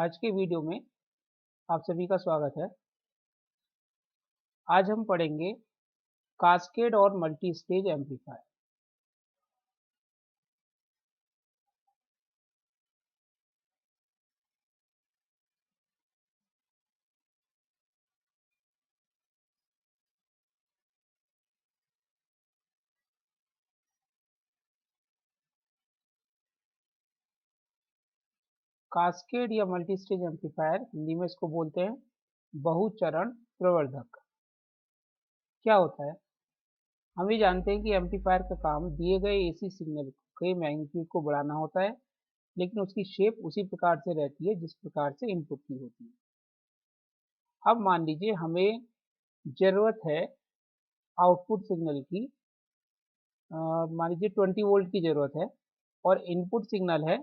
आज के वीडियो में आप सभी का स्वागत है। आज हम पढ़ेंगे कास्केड और मल्टी स्टेज एम्पलीफायर। कास्केड या मल्टी स्टेज एम्पलीफायर हिंदी में इसको बोलते हैं बहुचरण प्रवर्धक। क्या होता है? हम ये जानते हैं कि एम्पलीफायर का काम दिए गए एसी सिग्नल के मैग्नीट्यूड को बढ़ाना होता है, लेकिन उसकी शेप उसी प्रकार से रहती है जिस प्रकार से इनपुट की होती है। अब मान लीजिए हमें ज़रूरत है आउटपुट सिग्नल की, मान लीजिए 20 वोल्ट की ज़रूरत है और इनपुट सिग्नल है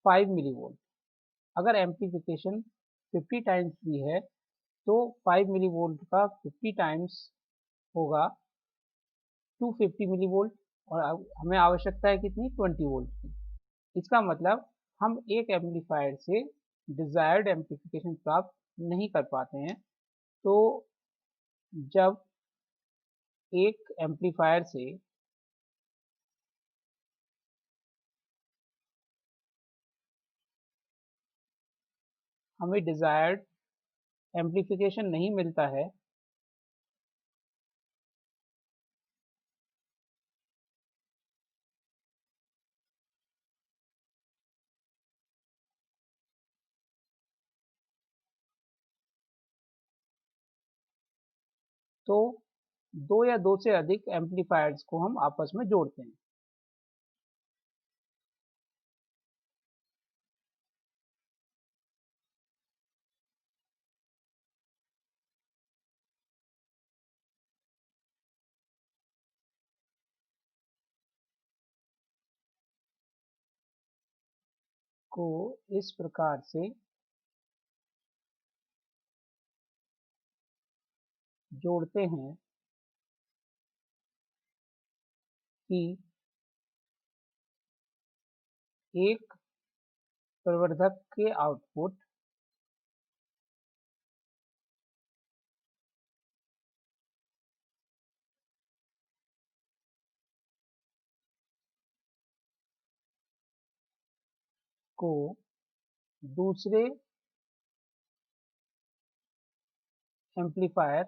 5 मिली वोल्ट। अगर एम्प्लीफिकेशन 50 टाइम्स भी है तो 5 मिली वोल्ट का 50 टाइम्स होगा 250 मिली वोल्ट, और हमें आवश्यकता है कितनी, 20 वोल्ट की। इसका मतलब हम एक एम्पलीफायर से डिजायर्ड एम्प्लीफिकेशन प्राप्त नहीं कर पाते हैं। तो जब एक एम्पलीफायर से हमें डिजायर्ड एम्प्लीफिकेशन नहीं मिलता है, तो दो या दो से अधिक एम्पलीफायर्स को हम आपस में जोड़ते हैं। को इस प्रकार से जोड़ते हैं कि एक प्रवर्धक के आउटपुट को दूसरे एम्पलीफायर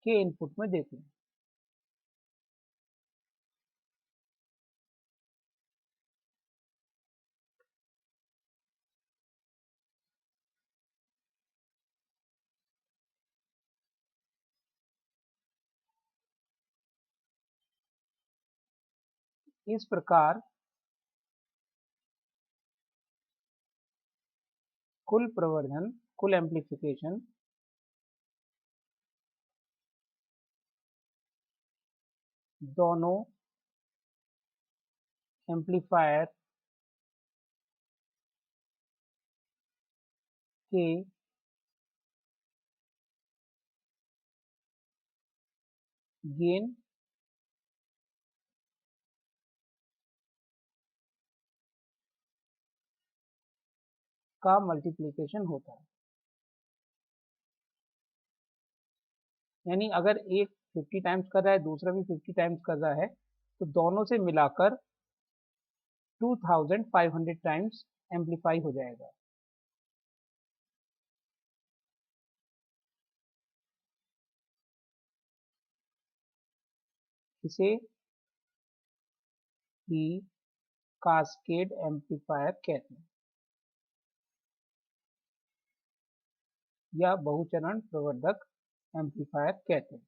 के इनपुट में देते हैं। इस प्रकार कुल प्रवर्धन, कुल एम्प्लीफिकेशन दोनों एम्पलीफायर के गेन का मल्टीप्लिकेशन होता है। यानी अगर एक 50 टाइम्स कर रहा है, दूसरा भी 50 टाइम्स कर रहा है, तो दोनों से मिलाकर 2500 टाइम्स एम्पलीफाई हो जाएगा। इसे ही कास्केड एम्पलीफायर कहते हैं या बहुचरण प्रवर्धक एम्पलीफायर कहते हैं।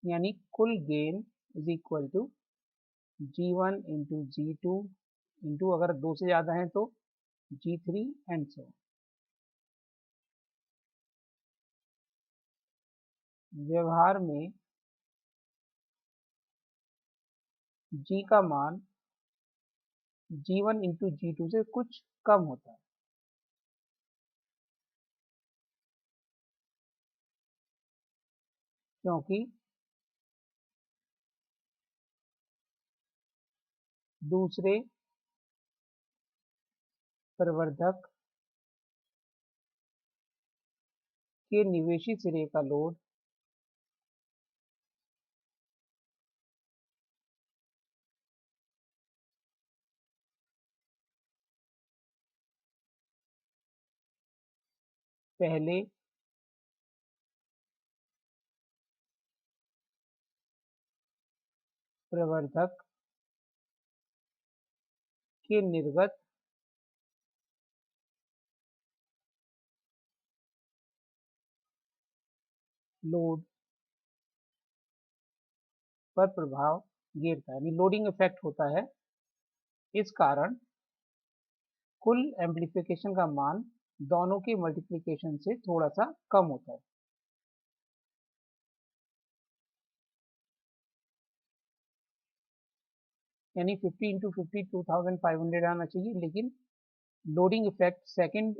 यानी कुल gain is equal to G1 into G2 into, अगर दो से ज़्यादा है तो G3 एंड सो। व्यवहार में G का मान G1 इंटू G2 से कुछ कम होता है। क्योंकि दूसरे प्रवर्धक के निवेशी सिरे का लोड पहले प्रवर्धक के निर्गत लोड पर प्रभाव गिरता है, यानी लोडिंग इफेक्ट होता है। इस कारण कुल एम्प्लीफिकेशन का मान दोनों के मल्टीप्लिकेशन से थोड़ा सा कम होता है। यानी 50 इंटू 50 2500 आना चाहिए, लेकिन लोडिंग इफेक्ट सेकंड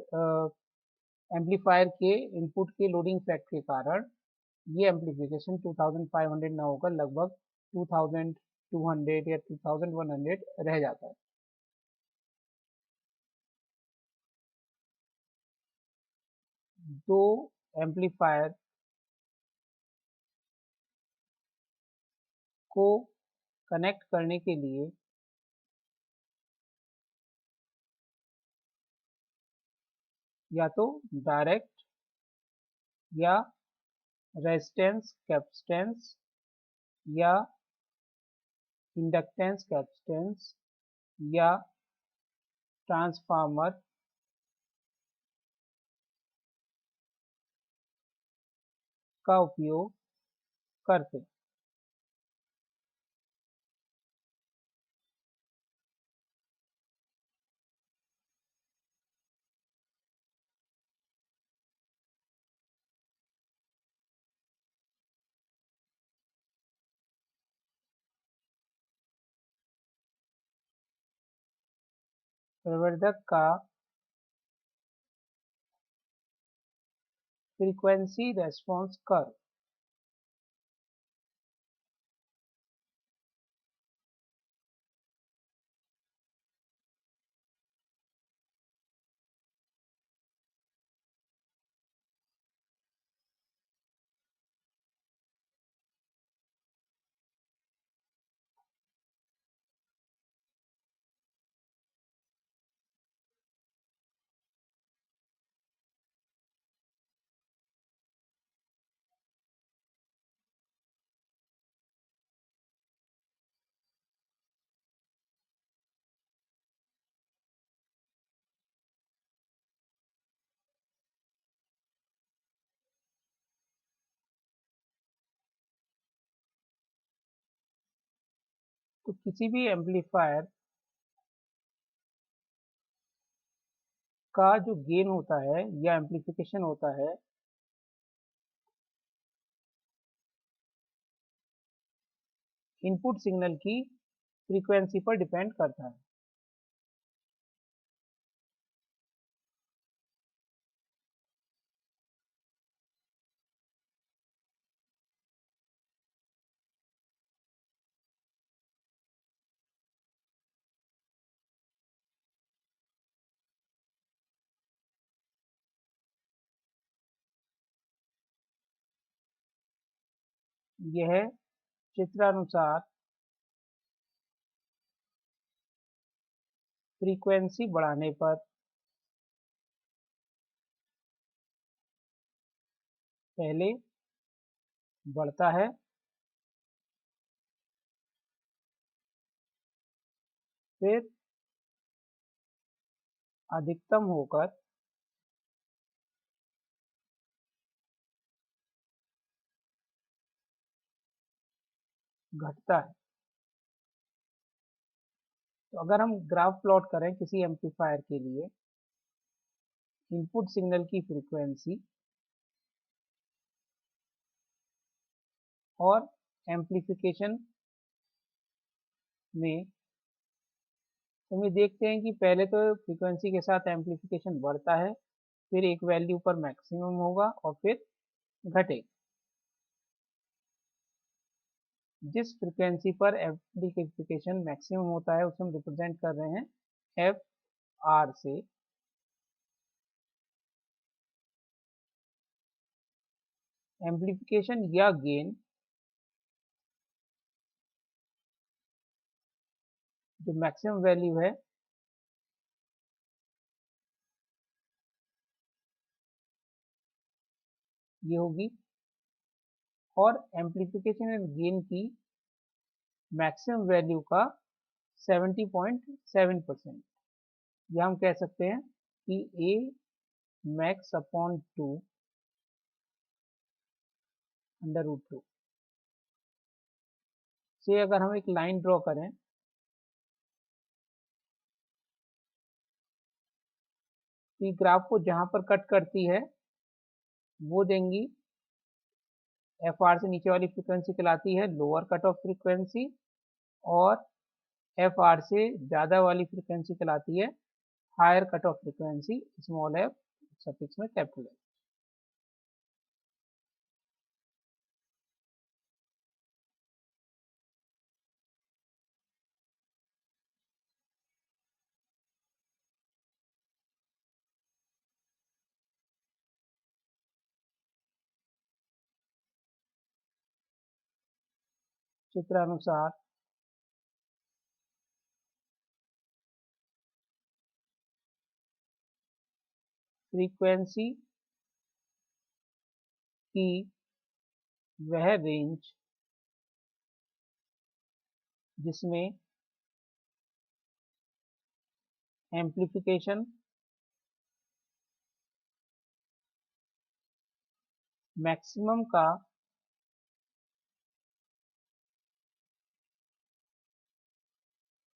एम्पलीफायर के इनपुट के लोडिंग इफेक्ट के कारण ये एम्पलीफिकेशन 2500 ना होकर लगभग 2200 या 2100 रह जाता है। दो एम्पलीफायर को कनेक्ट करने के लिए या तो डायरेक्ट या रेजिस्टेंस कैपेसिटेंस या इंडक्टेंस कैपेसिटेंस या ट्रांसफार्मर का उपयोग करते हैं। प्रवर्धक का फ्रीक्वेंसी रेस्पॉन्स कर्व तो किसी भी एम्पलीफायर का जो गेन होता है या एम्पलीफिकेशन होता है इनपुट सिग्नल की फ्रीक्वेंसी पर डिपेंड करता है। यह चित्रानुसार फ्रीक्वेंसी बढ़ाने पर पहले बढ़ता है, फिर अधिकतम होकर घटता है। तो अगर हम ग्राफ प्लॉट करें किसी एम्पलीफायर के लिए इनपुट सिग्नल की फ्रीक्वेंसी और एम्पलीफिकेशन में, तो हम ये देखते हैं कि पहले तो फ्रीक्वेंसी के साथ एम्पलीफिकेशन बढ़ता है, फिर एक वैल्यू पर मैक्सिमम होगा और फिर घटेगा। जिस फ्रिक्वेंसी पर एम्प्लीफिकेशन मैक्सिमम होता है उसे हम रिप्रेजेंट कर रहे हैं एफ आर से। एम्प्लीफिकेशन या गेन जो मैक्सिमम वैल्यू है ये होगी, और एम्प्लीफिकेशन एंड गेन की मैक्सिमम वैल्यू का 70.7%, या हम कह सकते हैं कि ए मैक्स अपॉन 2 अंडर रूट 2 से अगर हम एक लाइन ड्रॉ करें तो ग्राफ को जहां पर कट करती है वो देंगी एफ आर से नीचे वाली फ्रीक्वेंसी कहलाती है लोअर कट ऑफ फ्रीक्वेंसी, और एफ आर से ज़्यादा वाली फ्रीक्वेंसी कहलाती है higher cut off frequency, small F suffix में कैपिटल एफ। चित्रानुसार फ्रीक्वेंसी की वह रेंज जिसमें एम्प्लीफिकेशन मैक्सिमम का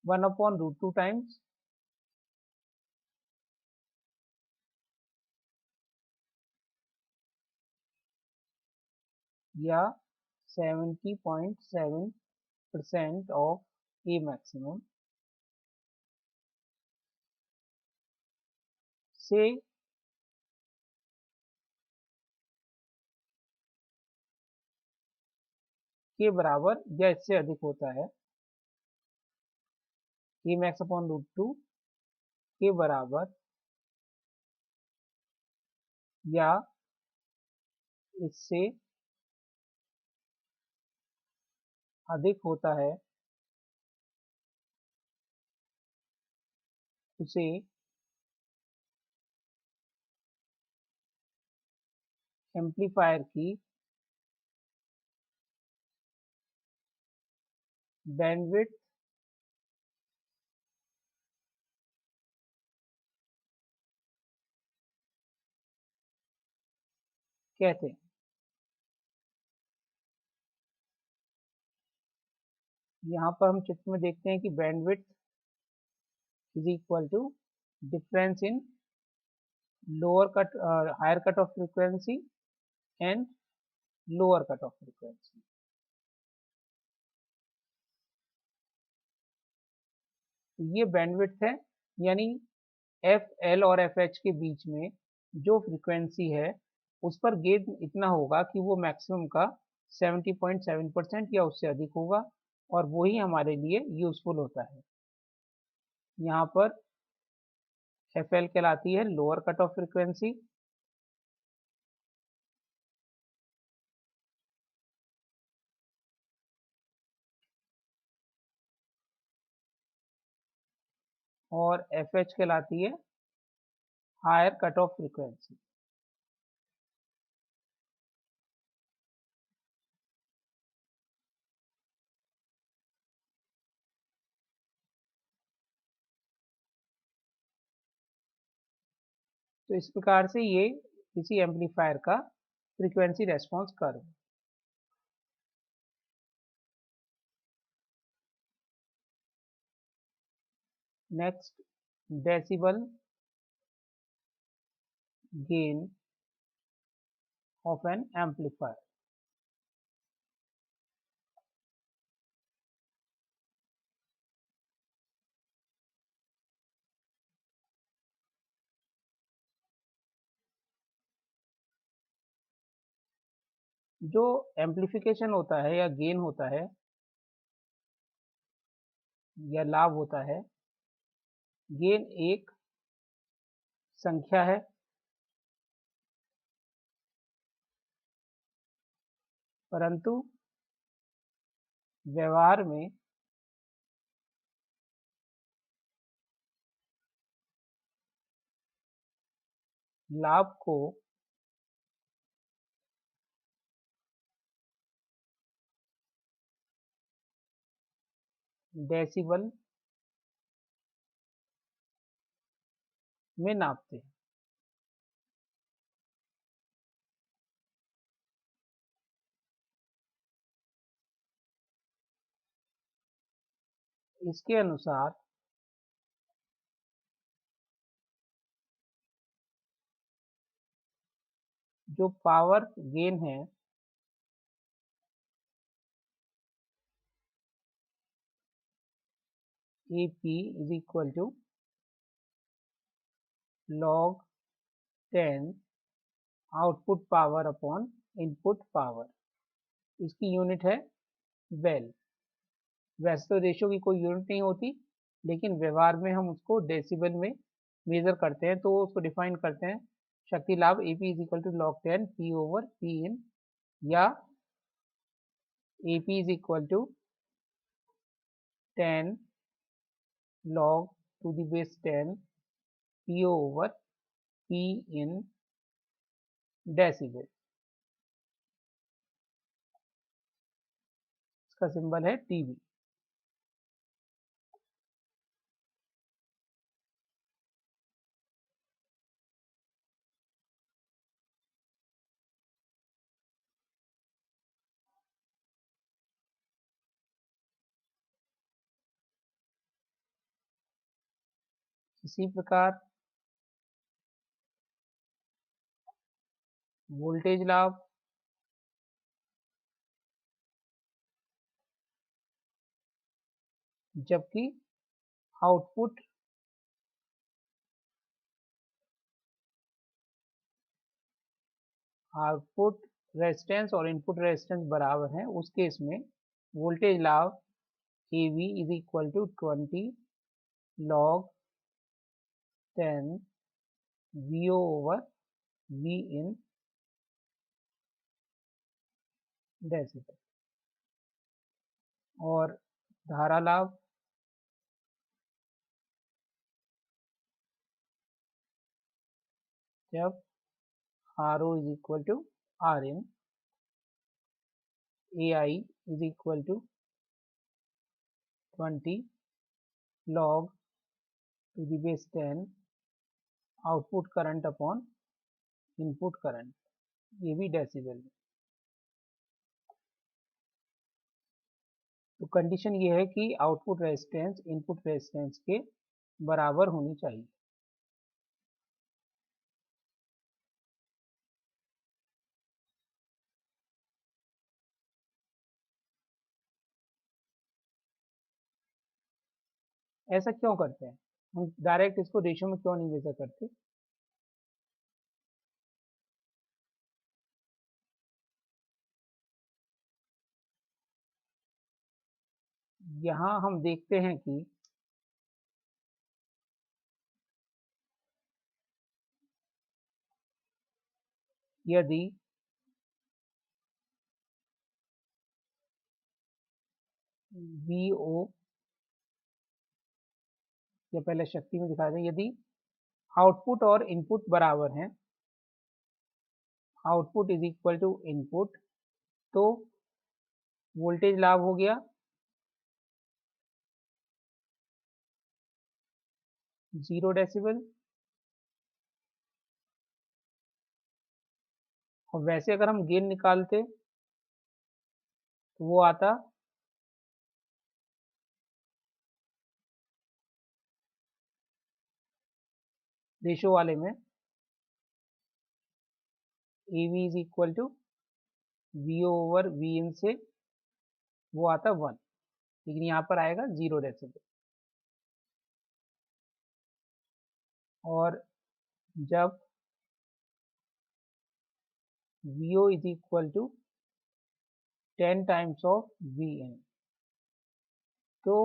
1/√2 टाइम्स या 70.7% ऑफ ए मैक्सिमम से के बराबर या इससे अधिक होता है, ए मैक्स अपॉन रूट 2 के बराबर या इससे अधिक होता है उसे एम्पलीफायर की बैंडविड्थ कहते हैं। यहाँ पर हम चित्र में देखते हैं कि bandwidth is equal to difference in lower cut higher cut off frequency and lower cut off frequency. ये बैंडविड्थ है, यानी एफ एल और एफ एच के बीच में जो फ्रीक्वेंसी है उस पर गेन इतना होगा कि वो मैक्सिमम का 70.7% या उससे अधिक होगा, और वही हमारे लिए यूजफुल होता है। यहाँ पर एफ एल कहलाती है लोअर कट ऑफ फ्रीक्वेंसी, और एफ एच कहलाती है हायर कट ऑफ फ्रीक्वेंसी। तो इस प्रकार से ये किसी एम्पलीफायर का frequency response curve. Next, decibel gain of N amplifier. जो एम्पलीफिकेशन होता है या गेन होता है या लाभ होता है, गेन एक संख्या है, परंतु व्यवहार में लाभ को डेसिबल में नापते हैं। इसके अनुसार जो पावर गेन है AP is equal to log 10 output power upon input power. इसकी यूनिट है वेल। वैसे तो रेशो की कोई यूनिट नहीं होती, लेकिन व्यवहार में हम उसको डेसिबल में मेजर करते हैं, तो उसको डिफाइन करते हैं शक्ति लाभ AP is equal to log 10 P over P in, या AP is equal to 10 log to the base 10 P over P in decibel. इसका सिंबल है TB। इसी प्रकार वोल्टेज लाभ जबकि आउटपुट रेजिस्टेंस और इनपुट रेजिस्टेंस बराबर हैं, उस केस में वोल्टेज लाभ AV is equal to 20 log 10 VO over V in decibel. और धारा लाभ जब RO is equal to RN, AI is equal to 20 log to the base 10 output current upon input current, ये भी डेसिबल में। तो कंडीशन ये है कि आउटपुट रेजिस्टेंस इनपुट रेजिस्टेंस के बराबर होनी चाहिए। ऐसा क्यों करते हैं? हम डायरेक्ट इसको रेशियो में क्यों नहीं मेजर करते? यहाँ हम देखते हैं कि यदि VO, या पहले शक्ति में दिखा दें, यदि आउटपुट और इनपुट बराबर हैं, output is equal to input, तो वोल्टेज लाभ हो गया 0 डेसिबल। और वैसे अगर हम गेन निकालते तो वो आता रेशो वाले में AV is equal to VO over V in से वो आता 1, लेकिन यहाँ पर आएगा 0 डेसिबल। और जब VO is equal to 10 times of V in, तो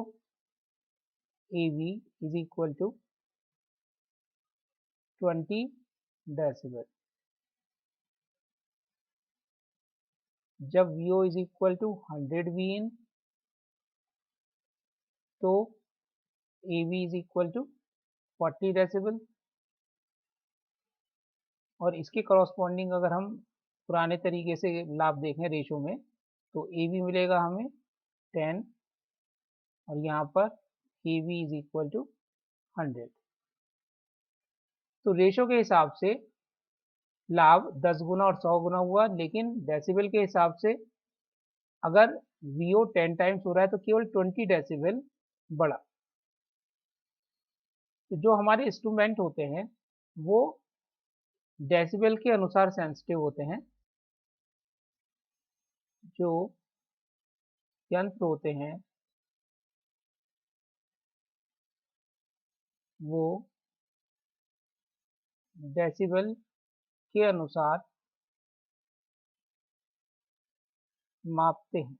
AV is equal to 20 decibel. जब VO is equal to 100 VN तो AV is equal to 40 decibel. और इसके करॉस्पॉन्डिंग अगर हम पुराने तरीके से लाभ देखें रेशो में, तो AV मिलेगा हमें 10 और यहाँ पर AV इज इक्वल टू 100। तो रेशो के हिसाब से लाभ 10 गुना और 100 गुना हुआ, लेकिन डेसिबल के हिसाब से अगर VO 10 टाइम्स हो रहा है तो केवल 20 डेसिबल बढ़ा। तो जो हमारे इंस्ट्रूमेंट होते हैं वो डेसिबल के अनुसार सेंसिटिव होते हैं। जो यंत्र होते हैं वो डेसिबल के अनुसार मापते हैं।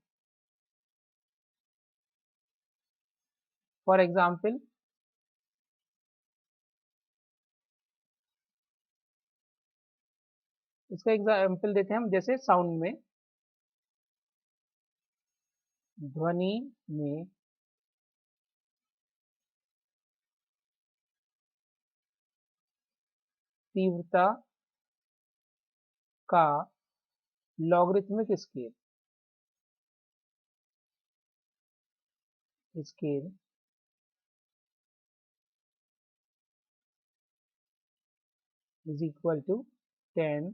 फॉर एग्जाम्पल, इसका एग्जाम्पल देते हैं हम, जैसे साउंड में, ध्वनि में तीव्रता का logarithmic scale is equal to 10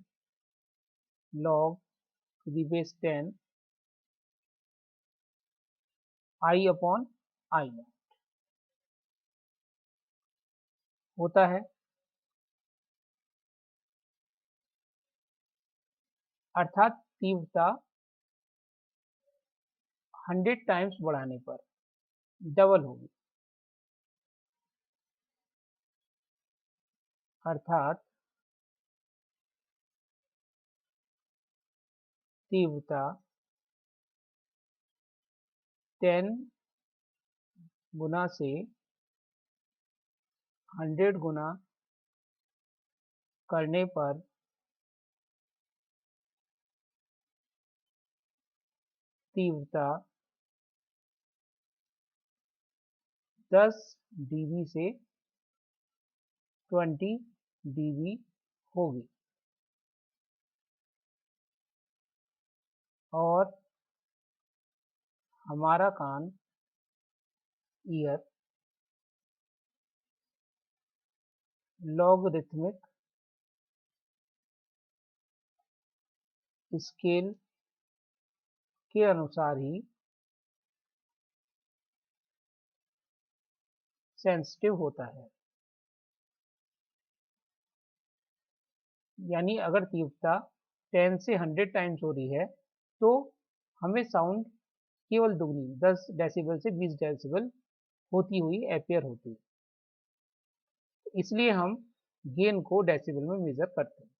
log to the base 10 I upon I naught होता है। अर्थात तीव्रता 100 टाइम्स बढ़ाने पर डबल होगी। अर्थात तीव्रता 10 गुना से 100 गुना करने पर तीव्रता 10 dB से 20 dB होगी। और हमारा कान, ईयर, लॉगरिथमिक स्केल के अनुसार ही सेंसिटिव होता है। यानी अगर तीव्रता 10 से 100 टाइम्स हो रही है तो हमें साउंड केवल दुगनी 10 डेसिबल से 20 डेसिबल होती हुई अपीयर होती है। इसलिए हम गेन को डेसिबल में मेजर करते हैं।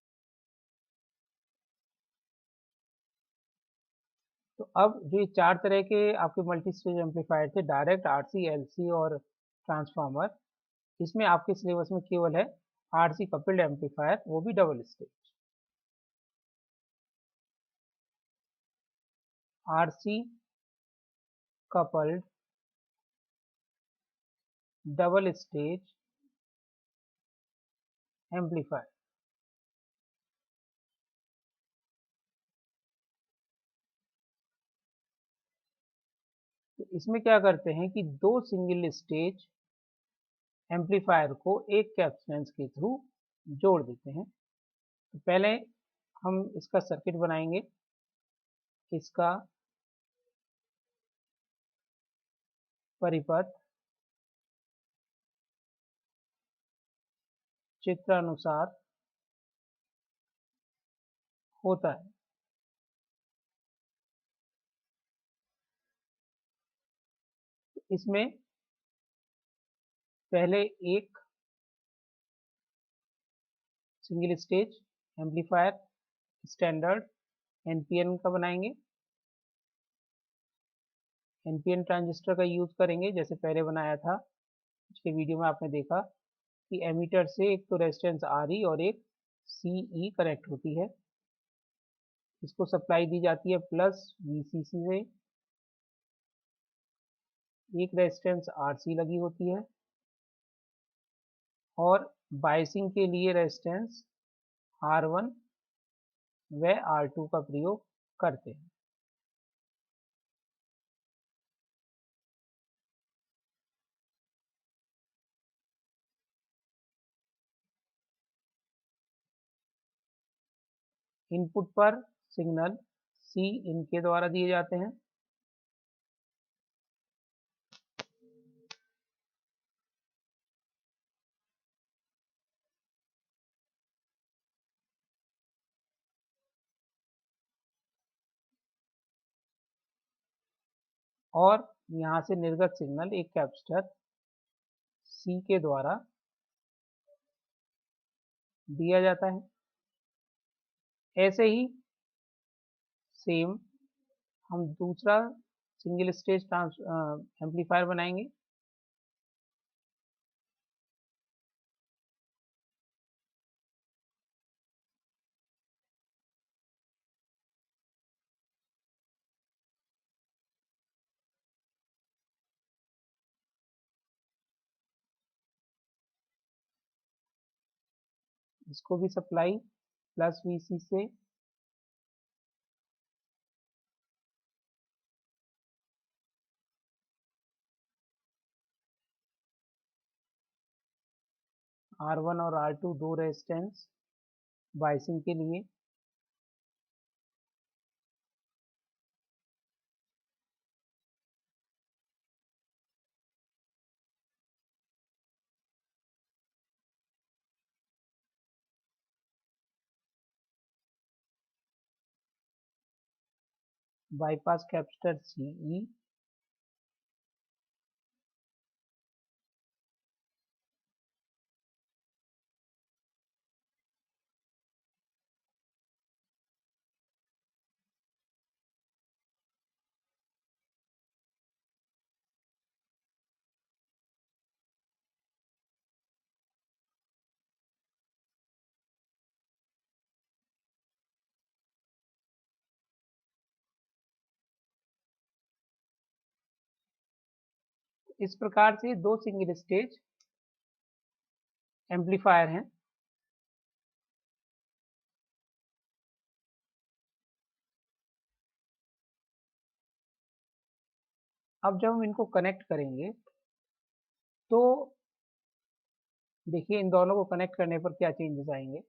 तो अब जो ये 4 तरह के आपके मल्टी स्टेज एम्पलीफायर थे, डायरेक्ट, आरसी, एलसी और ट्रांसफार्मर, इसमें आपके सिलेबस में केवल है आरसी कपल्ड एम्पलीफायर, वो भी double stage. RC coupled double stage amplifier. तो इसमें क्या करते हैं कि दो सिंगल स्टेज एम्पलीफायर को एक कैपेसिटेंस के थ्रू जोड़ देते हैं। तो पहले हम इसका सर्किट बनाएंगे। इसका परिपथ चित्रानुसार होता है। इसमें पहले एक single stage amplifier standard NPN का बनाएंगे। एनपीएन ट्रांजिस्टर का यूज करेंगे जैसे पहले बनाया था। पिछले वीडियो में आपने देखा कि एमीटर से एक तो रेजिस्टेंस आर ई और एक सी ई कनेक्ट होती है, इसको सप्लाई दी जाती है प्लस वीसीसी से, एक रेजिस्टेंस आर सी लगी होती है और बायसिंग के लिए रेजिस्टेंस आर वन व आर टू का प्रयोग करते हैं। इनपुट पर सिग्नल सी इनके द्वारा दिए जाते हैं और यहाँ से निर्गत सिग्नल एक कैपेसिटर सी के द्वारा दिया जाता है। ऐसे ही सेम हम दूसरा सिंगल स्टेज एम्पलीफायर बनाएंगे। इसको भी सप्लाई प्लस वीसी से R1 और R2 दो रेजिस्टेंस बाइसिंग के लिए, बाईपास कैपेसिटर सीई, इस प्रकार से दो सिंगल स्टेज एम्पलीफायर हैं। अब जब हम इनको कनेक्ट करेंगे तो देखिए इन दोनों को कनेक्ट करने पर क्या चेंजेस आएंगे।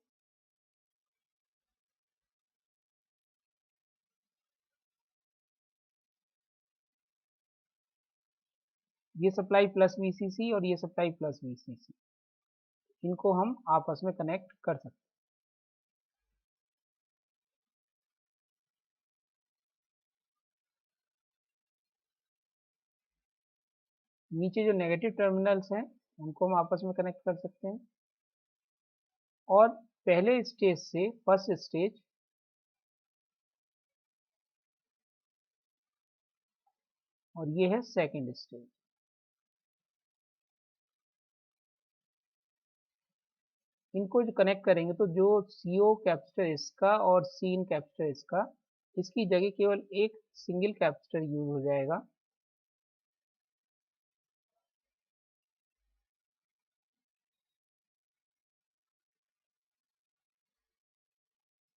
ये सप्लाई प्लस वीसीसी और ये सप्लाई प्लस वीसीसी, इनको हम आपस में कनेक्ट कर सकते हैं। नीचे जो नेगेटिव टर्मिनल्स हैं उनको हम आपस में कनेक्ट कर सकते हैं और पहले स्टेज से फर्स्ट स्टेज और ये है सेकंड स्टेज। इनको जो कनेक्ट करेंगे तो जो CO कैपेसिटर इसका और सीन कैपेसिटर इसका, इसकी जगह केवल एक सिंगल कैपेसिटर यूज हो जाएगा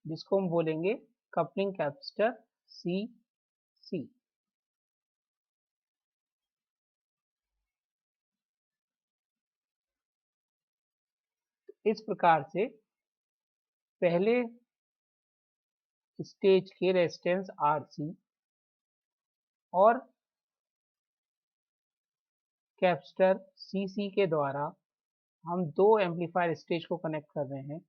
जिसको हम बोलेंगे कपलिंग कैपेसिटर CC। इस प्रकार से पहले स्टेज के रेजिस्टेंस RC और कैपेसिटर CC के द्वारा हम दो एम्पलीफायर स्टेज को कनेक्ट कर रहे हैं,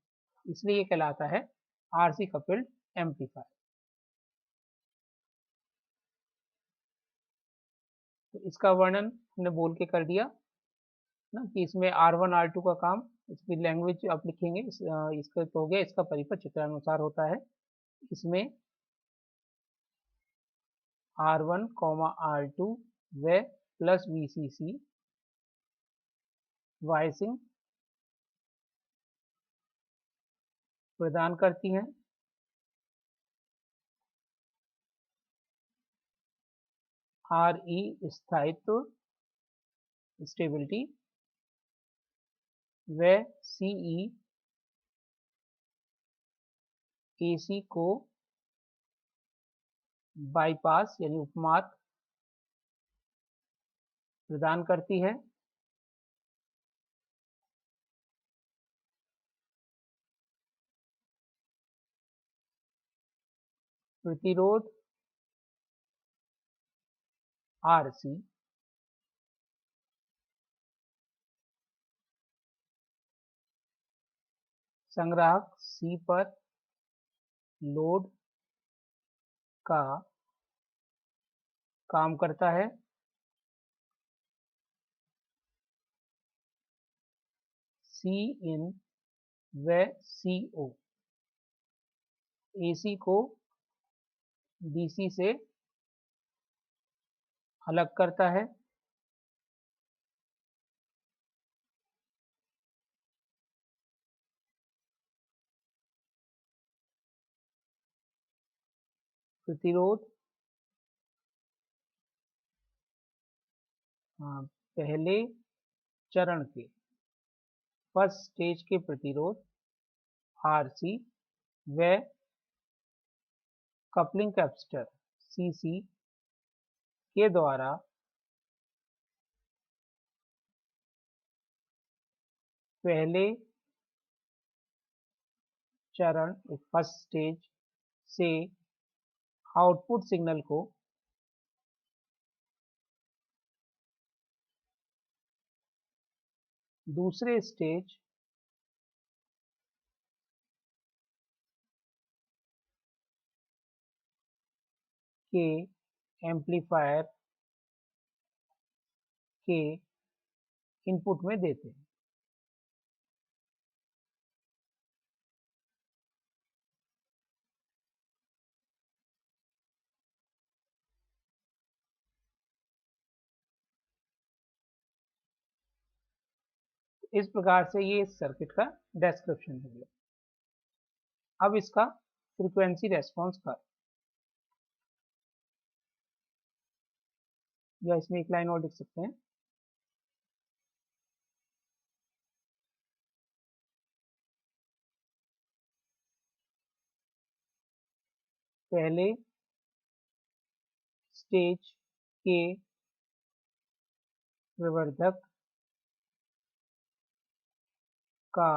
इसलिए ये कहलाता है RC कपल्ड एम्पलीफायर। तो इसका वर्णन हमने बोल के कर दिया ना कि इसमें R1 R2 का काम, इसकी लैंग्वेज आप लिखेंगे इसका तो हो गया, इसका परिपथ चित्रानुसार होता है। इसमें R1, R2 व प्लस VCC वाइसिंग प्रदान करती हैं। आर ई स्थायित्व स्टेबिलिटी व सी ई ए सी को बाईपास यानी उपमार्ग प्रदान करती है। प्रतिरोध आर सी संग्राहक सी पर लोड का काम करता है। सी इन व सी ओ एसी को डीसी से अलग करता है। प्रतिरोध पहले चरण के फर्स्ट स्टेज के प्रतिरोध आरसी व कपलिंग कैपेसिटर सीसी के द्वारा पहले चरण फर्स्ट स्टेज से आउटपुट सिग्नल को दूसरे स्टेज के एम्पलीफायर के इनपुट में देते हैं। इस प्रकार से ये सर्किट का डिस्क्रिप्शन हो गया। अब इसका फ्रीक्वेंसी रेस्पॉन्स कर्व, या इसमें एक लाइन और लिख सकते हैं। पहले स्टेज के प्रवर्धक का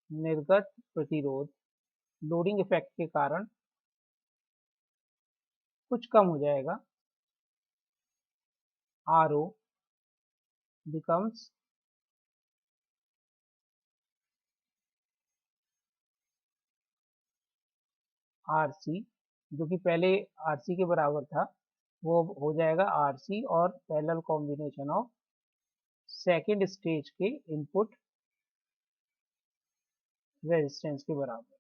निर्गत प्रतिरोध लोडिंग इफेक्ट के कारण कुछ कम हो जाएगा। R O becomes R C, जो कि पहले आर सी के बराबर था वो हो जाएगा आर सी और parallel combination of second stage के इनपुट रेजिस्टेंस के बराबर,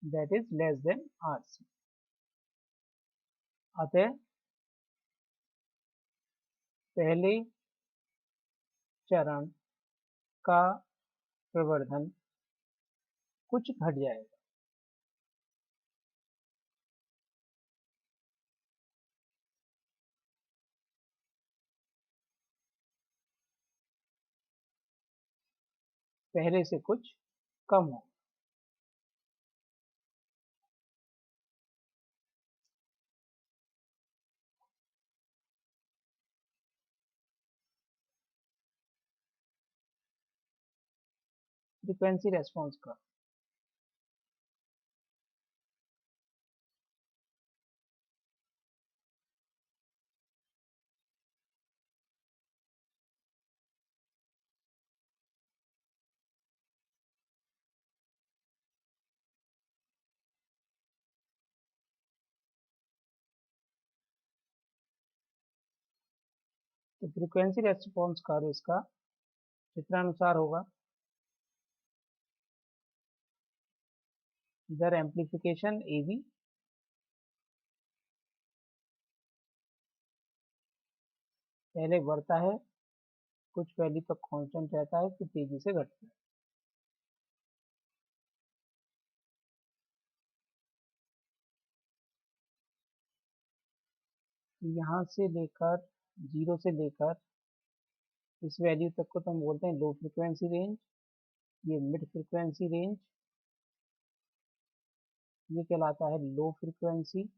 that is less than R C. अतः पहले चरण का प्रवर्धन कुछ घट जाएगा। पहले से कुछ कम हो। फ्रीक्वेंसी रेस्पॉन्स का तो फ्रीक्वेंसी रेस्पॉन्स कर्व इसका चित्रानुसार होगा। इधर एम्पलीफिकेशन ए बी, पहले बढ़ता है, कुछ वैल्यू तक कांस्टेंट रहता है, फिर तेजी से घटता है। यहाँ से लेकर, जीरो से लेकर इस वैल्यू तक को तो हम बोलते हैं लो फ्रिक्वेंसी रेंज, ये मिड फ्रिक्वेंसी रेंज, ये कहलाता है लो फ्रिक्वेंसी,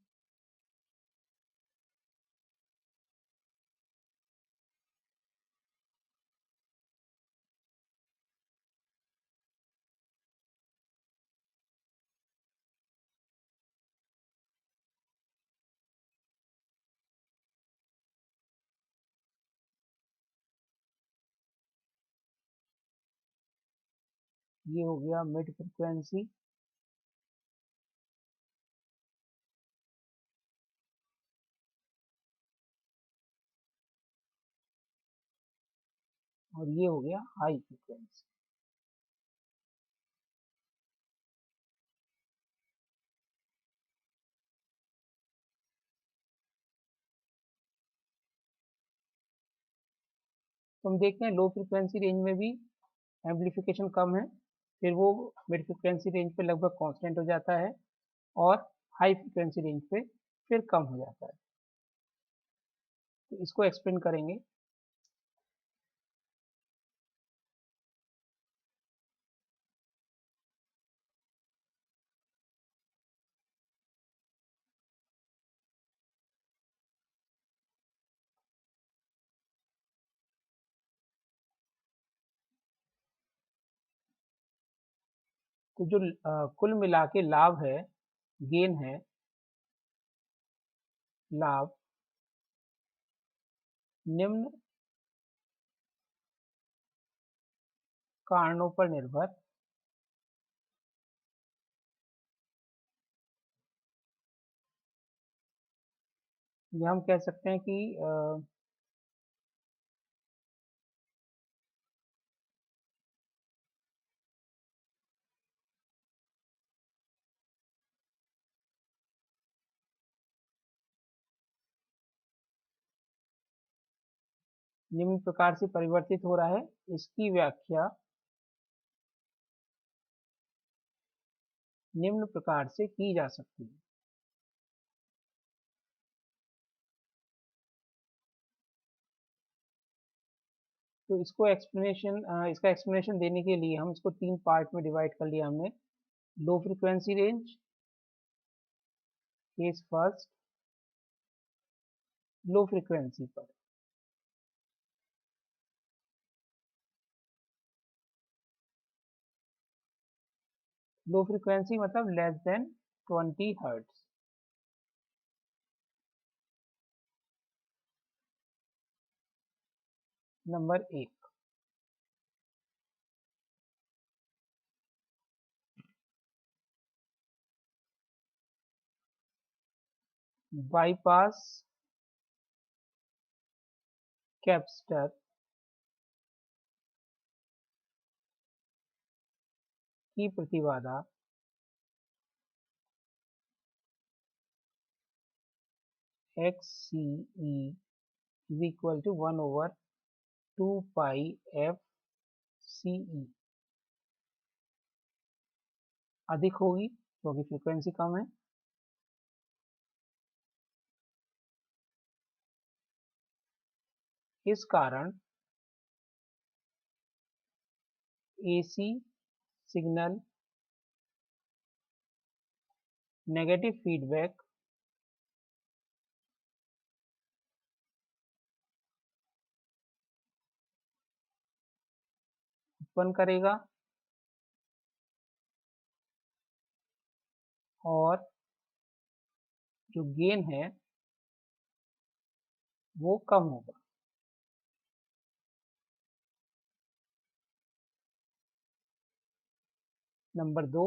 ये हो गया मिड फ्रिक्वेंसी, और ये हो गया हाई फ्रिक्वेंसी। तो हम देखते हैं लो फ्रिक्वेंसी रेंज में भी एम्पलीफिकेशन कम है, फिर वो मिड फ्रिक्वेंसी रेंज पे लगभग कांस्टेंट हो जाता है, और हाई फ्रिक्वेंसी रेंज पे फिर कम हो जाता है। तो इसको एक्सप्लेन करेंगे। तो जो कुल मिला के लाभ है, गेन है, लाभ निम्न कारणों पर निर्भर या हम कह सकते हैं कि निम्न प्रकार से परिवर्तित हो रहा है, इसकी व्याख्या निम्न प्रकार से की जा सकती है। तो इसको एक्सप्लेनेशन इसका एक्सप्लेनेशन देने के लिए हम इसको तीन पार्ट में डिवाइड कर लिया हमने। Low frequency range, case first, low frequency पर। लो फ्रिक्वेंसी मतलब लेस देन 20 हर्ट्ज। नंबर एक, बाईपास कैपेसिटर की प्रतिबाधा X C E is equal to 1/2 pi F C E अधिक होगी क्योंकि फ्रीक्वेंसी कम है। इस कारण एसी सिग्नल नेगेटिव फीडबैक उत्पन्न करेगा और जो गेन है वो कम होगा। नंबर दो,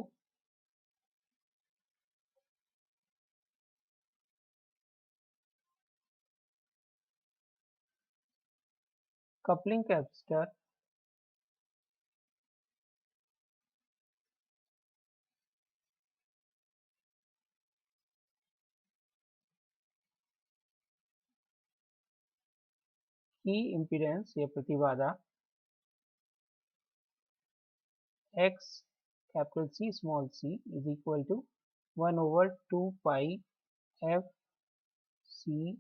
कपलिंग कैपेसिटर की इम्पीडेंस या प्रतिबाधा x capital C small c is equal to 1/2 pi f c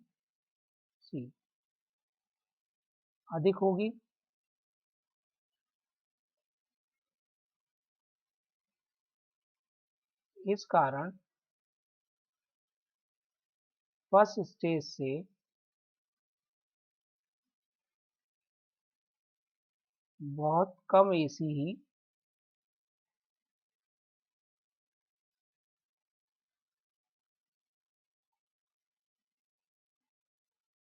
अधिक होगी। इस कारण फर्स्ट स्टेज से बहुत कम एसी ही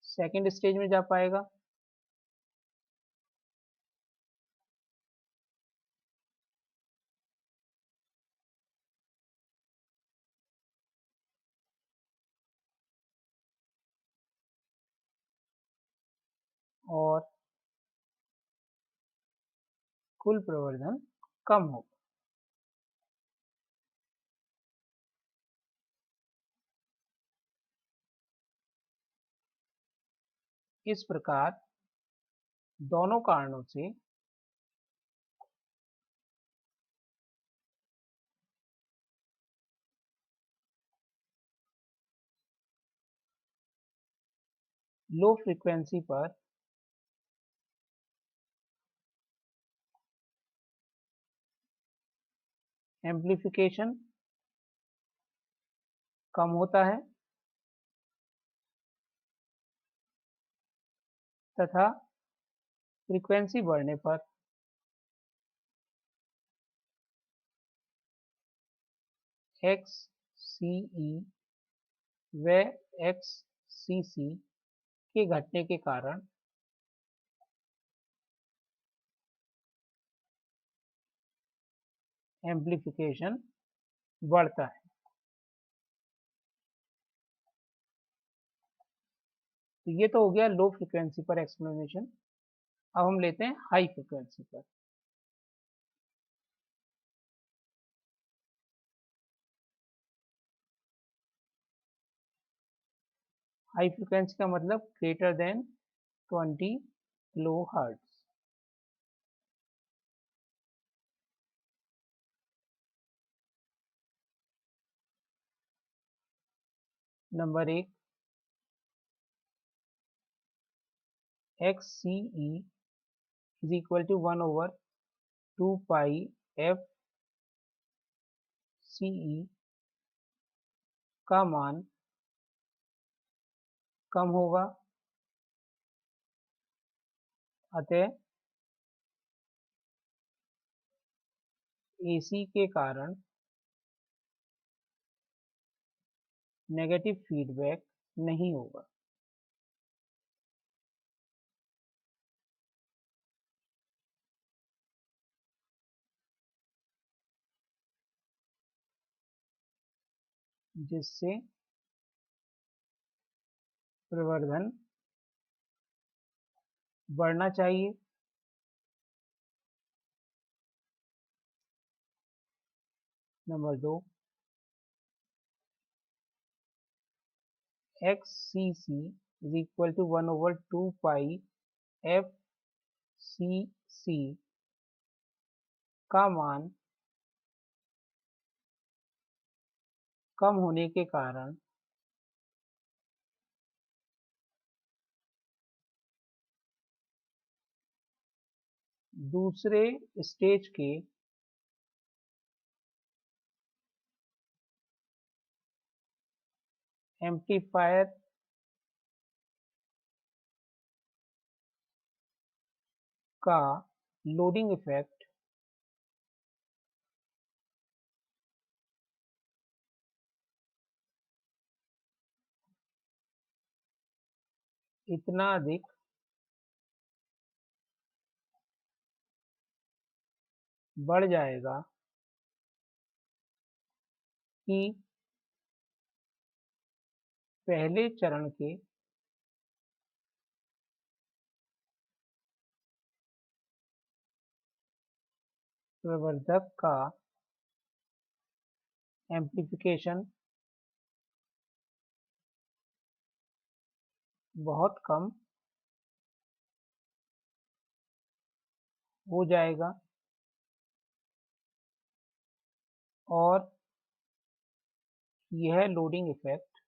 सेकेंड स्टेज में जा पाएगा। और कुल प्रवर्धन कम होगा। इस प्रकार दोनों कारणों से लो फ्रीक्वेंसी पर एम्प्लीफिकेशन कम होता है तथा फ्रीक्वेंसी बढ़ने पर XCE व XCC के घटने के कारण एम्प्लीफिकेशन बढ़ता है। तो ये तो हो गया लो फ्रीक्वेंसी पर एक्सप्लेनेशन। अब हम लेते हैं हाई फ्रीक्वेंसी पर। हाई फ्रीक्वेंसी का मतलब greater than 20 kilo hertz. Number 1 XCE is equal to 1/2 pi FCE का मान कम होगा, अतः AC के कारण नेगेटिव फीडबैक नहीं होगा। जिससे प्रवर्धन बढ़ना चाहिए। Number 2 XCC is equal to 1/2 pi FCC का मान कम होने के कारण दूसरे स्टेज के एम्पलीफायर का लोडिंग इफेक्ट इतना अधिक बढ़ जाएगा कि पहले चरण के प्रवर्धक का एम्प्लीफिकेशन बहुत कम हो जाएगा और यह लोडिंग इफेक्ट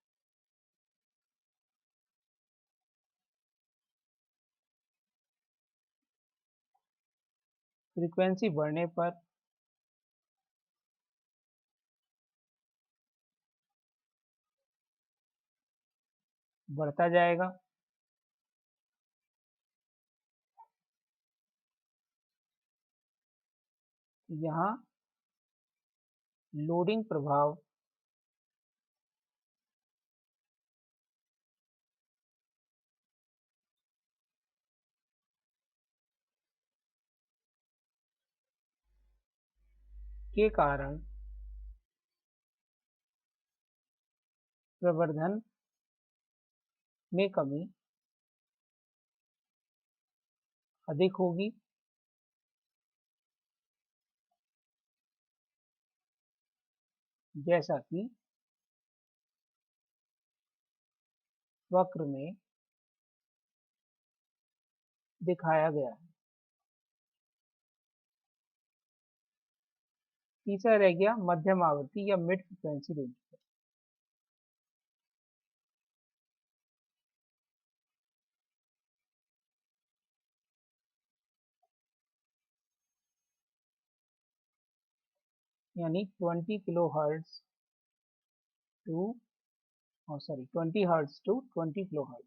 फ्रीक्वेंसी बढ़ने पर बढ़ता जाएगा। यहाँ लोडिंग प्रभाव के कारण प्रवर्धन में कमी अधिक होगी। जैसा कि वक्र में दिखाया गया है। तीसरा रह गया मध्यम आवृत्ति या मिड फ्रीक्वेंसी रेंज पर। यानी 20 kilo hertz to 20 hertz to 20 kilo hertz.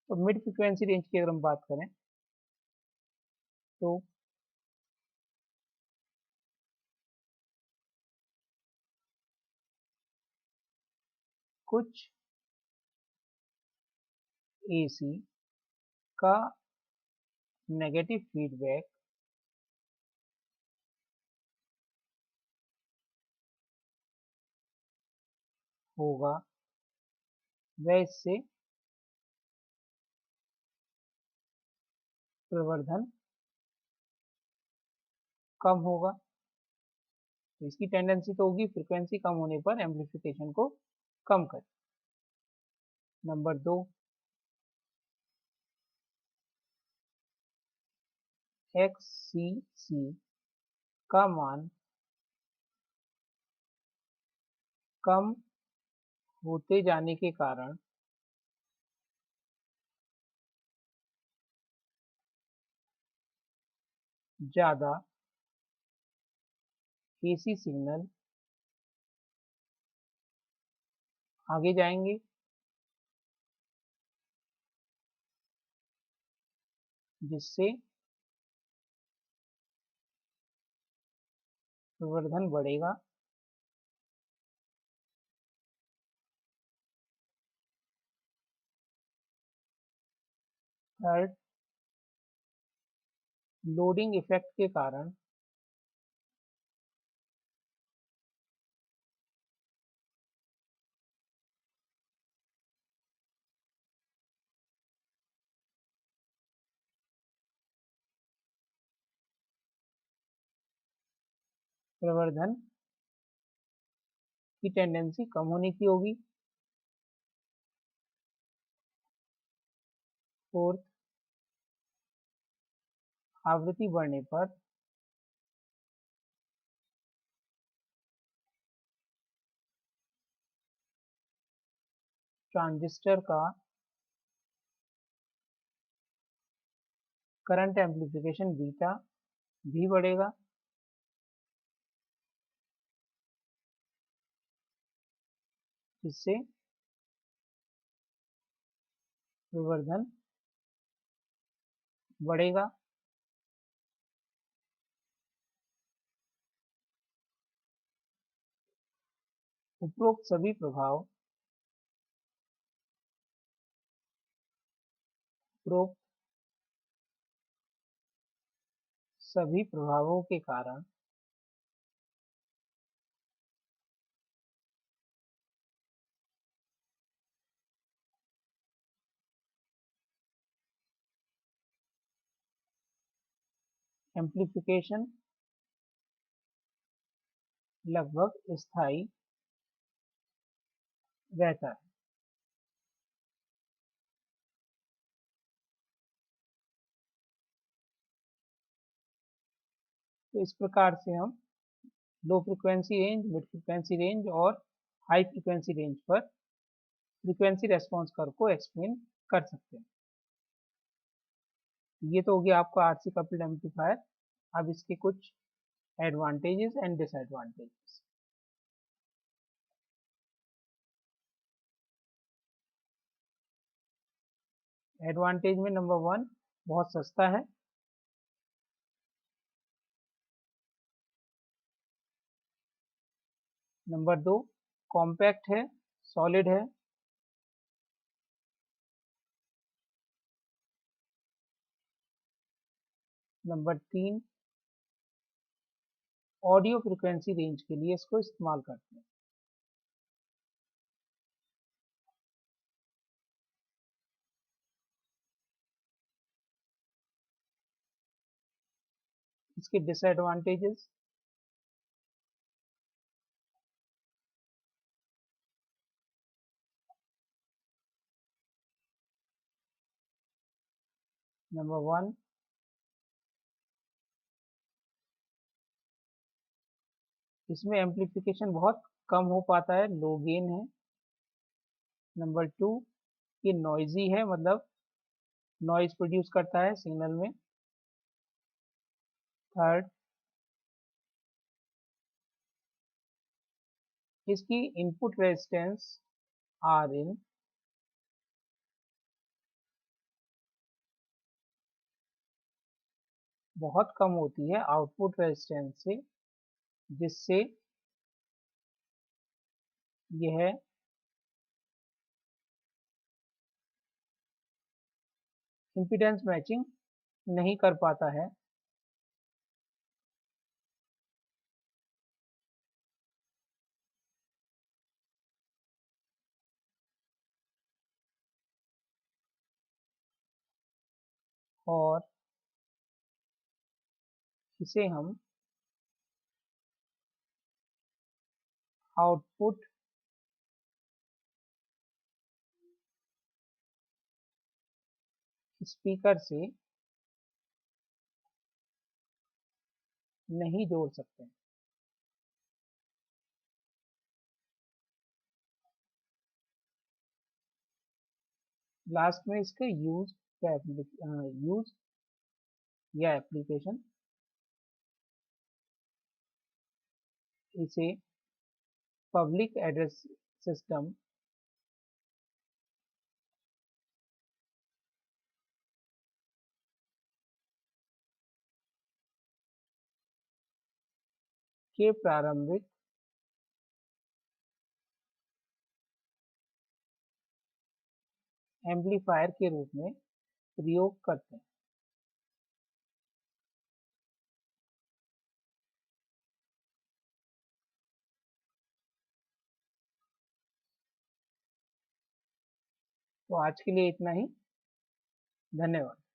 तो मिड फ्रीक्वेंसी रेंज की अगर हम बात करें तो कुछ एसी का नेगेटिव फीडबैक होगा वह इससे प्रवर्धन कम होगा। तो इसकी टेंडेंसी तो होगी फ्रीक्वेंसी कम होने पर एम्पलीफिकेशन को कम करें। नंबर 2, XCC का मान कम होते जाने के कारण ज़्यादा एसी सिग्नल आगे जाएंगे, जिससे प्रवर्धन बढ़ेगा। थर्ड, लोडिंग इफेक्ट के कारण प्रवर्धन की टेंडेंसी कम होने की होगी। फोर्थ, आवृत्ति बढ़ने पर ट्रांजिस्टर का करंट एम्पलीफिकेशन बीटा भी बढ़ेगा, जिससे प्रवर्धन बढ़ेगा। उपरोक्त सभी प्रभाव उपरोक्त सभी प्रभावों के कारण एम्प्लीफिकेशन लगभग स्थायी रहता है। तो इस प्रकार से हम लो frequency range, mid frequency range और हाई फ्रिक्वेंसी रेंज पर फ्रीक्वेंसी रेस्पॉन्स कर्व को एक्सप्लेन कर सकते हैं। ये तो हो गया आपका आरसी कपल्ड एम्पलीफायर। अब इसके कुछ एडवांटेजेस एंड डिसएडवांटेजेस। एडवांटेज में नंबर 1, बहुत सस्ता है। नंबर 2, कॉम्पैक्ट है, सॉलिड है। नंबर 3, ऑडियो फ्रिक्वेंसी रेंज के लिए इसको इस्तेमाल करते हैं। इसके डिसएडवांटेजेस, नंबर 1, इसमें एम्प्लीफिकेशन बहुत कम हो पाता है, लो गेन है। नंबर 2, ये नॉइजी है, मतलब नॉइज प्रोड्यूस करता है सिग्नल में। थर्ड, इसकी इनपुट रेजिस्टेंस आर इन बहुत कम होती है आउटपुट रेजिस्टेंस से, जिससे यह इम्पीडेंस मैचिंग नहीं कर पाता है। और इसे हम आउटपुट स्पीकर से नहीं जोड़ सकते। लास्ट में इसके यूज या एप्लीकेशन, इसे पब्लिक एड्रेस सिस्टम के प्रारंभिक एम्पलीफायर के रूप में प्रयोग करते हैं। तो आज के लिए इतना ही। धन्यवाद।